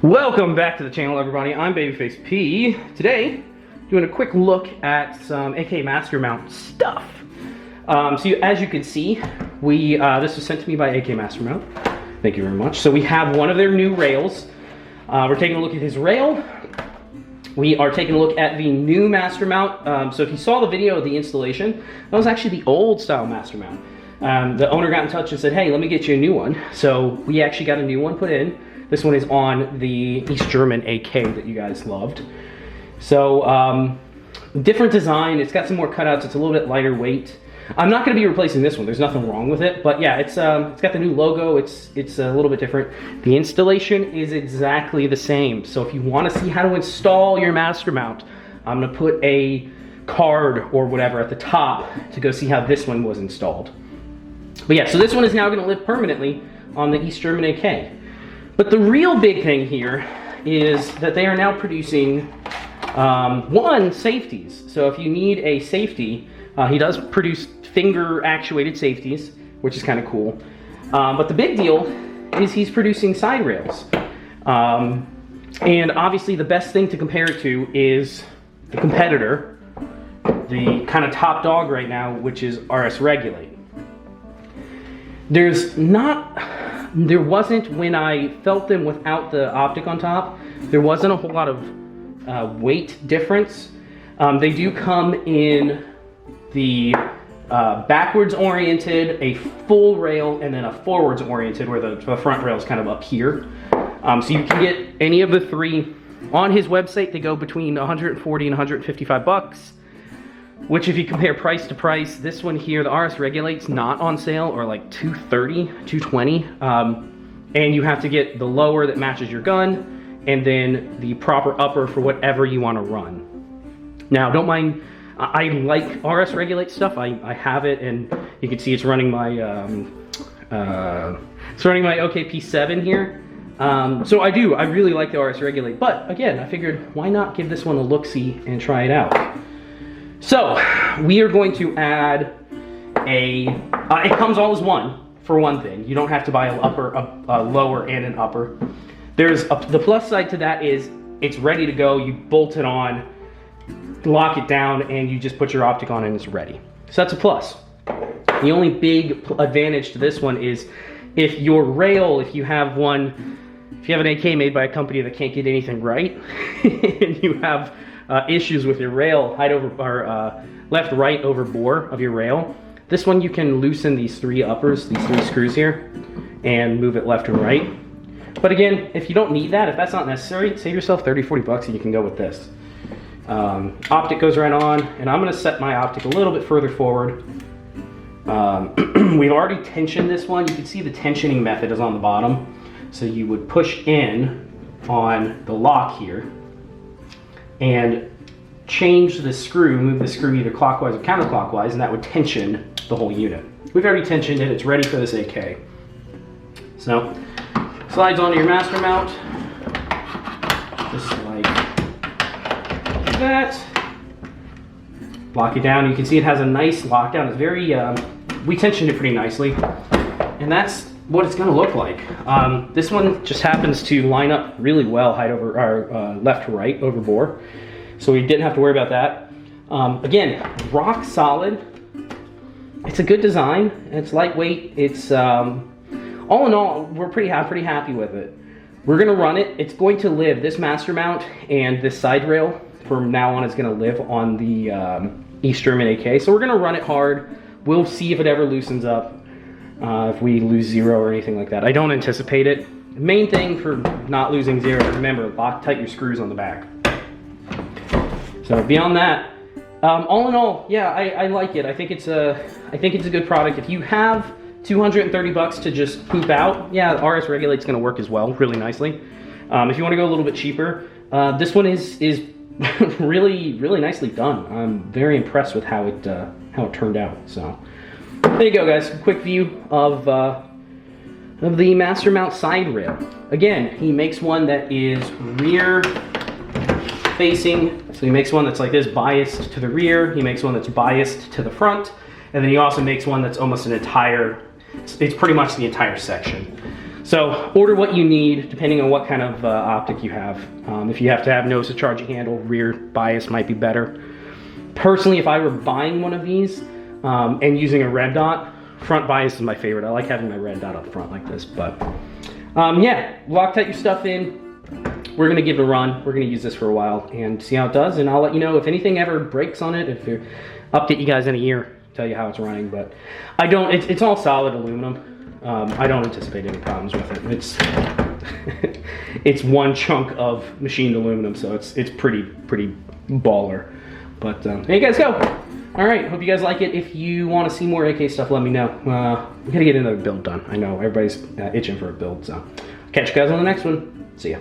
Welcome back to the channel, everybody. I'm Babyface P. Today, doing a quick look at some AK Master Mount stuff. As you can see, this was sent to me by AK Master Mount. Thank you very much. So we have one of their new rails. We're taking a look at his rail. We are taking a look at the new Master Mount. So if you saw the video of the installation, that was actually the old style Master Mount. The owner got in touch and said, hey, let me get you a new one. So we actually got a new one put in. This one is on the East German AK that you guys loved. So, different design. It's got some more cutouts. It's a little bit lighter weight. I'm not going to be replacing this one. There's nothing wrong with it. But yeah, it's got the new logo. It's a little bit different. The installation is exactly the same. So if you want to see how to install your Master Mount, I'm going to put a card or whatever at the top to go see how this one was installed. But yeah, so this one is now going to live permanently on the East German AK. But the real big thing here is that they are now producing, safeties. So if you need a safety, he does produce finger actuated safeties, which is kind of cool. But the big deal is he's producing side rails. And obviously the best thing to compare it to is the competitor, the kind of top dog right now, which is RS Regulate. There wasn't, when I felt them without the optic on top, there wasn't a whole lot of weight difference. They do come in the backwards oriented, a full rail, and then a forwards oriented where the front rail is kind of up here. So you can get any of the three on his website. They go between 140 and 155 bucks. Which, if you compare price to price, this one here, the RS Regulate's not on sale, or like $230, $220. And you have to get the lower that matches your gun, and then the proper upper for whatever you want to run. Now, don't mind, I like RS Regulate stuff. I have it, and you can see it's running my OKP7 here. So I really like the RS Regulate. But again, I figured, why not give this one a look-see and try it out? So, we are going to add it comes all as one, for one thing. You don't have to buy a lower and an upper. The plus side to that is, it's ready to go. You bolt it on, lock it down, and you just put your optic on and it's ready. So that's a plus. The only big advantage to this one is, if your rail, if you have an AK made by a company that can't get anything right, and you have issues with your rail, left, right over bore of your rail. This one you can loosen these three uppers, these three screws here, and move it left and right. But again, if you don't need that, if that's not necessary, save yourself 30, 40 bucks and you can go with this. Optic goes right on, and I'm gonna set my optic a little bit further forward. We've already tensioned this one. You can see the tensioning method is on the bottom. So you would push in on the lock here, and change the screw, move the screw either clockwise or counterclockwise, and that would tension the whole unit. We've already tensioned it, it's ready for this AK. So, slides onto your Master Mount, just like that. Lock it down, you can see it has a nice lockdown. It's very, we tensioned it pretty nicely, and that's what it's gonna look like. This one just happens to line up really well, height over, or left to right over bore. So we didn't have to worry about that. Again, rock solid. It's a good design. It's lightweight. It's, all in all, we're pretty happy with it. We're gonna run it. It's going to live, this Master Mount and this side rail from now on is gonna live on the East German AK. So we're gonna run it hard. We'll see if it ever loosens up. If we lose zero or anything like that. I don't anticipate it. The main thing for not losing zero, remember, lock tight your screws on the back. So beyond that, all in all, yeah, I like it. I think it's a good product. If you have 230 bucks to just poop out, yeah, RS Regulate's gonna work as well, really nicely. If you wanna go a little bit cheaper, this one is really nicely done. I'm very impressed with how it turned out, so. There you go, guys. Quick view of the Master Mount side rail. Again, he makes one that is rear facing. So he makes one that's like this, biased to the rear. He makes one that's biased to the front. And then he also makes one that's almost an entire, it's pretty much the entire section. So order what you need depending on what kind of optic you have. If you have to have nose to charging handle, rear bias might be better. Personally, if I were buying one of these and using a red dot, front bias is my favorite. I like having my red dot up front like this, but yeah, Loctite your stuff in. We're gonna give it a run. We're gonna use this for a while and see how it does, and I'll let you know if anything ever breaks on it, if you update you guys in a year, tell you how it's running, but I don't, it's all solid aluminum. I don't anticipate any problems with it. It's one chunk of machined aluminum, so it's pretty baller. But there you guys go. All right, hope you guys like it. If you want to see more AK stuff, let me know. We gotta get another build done. I know everybody's itching for a build, so catch you guys on the next one. See ya.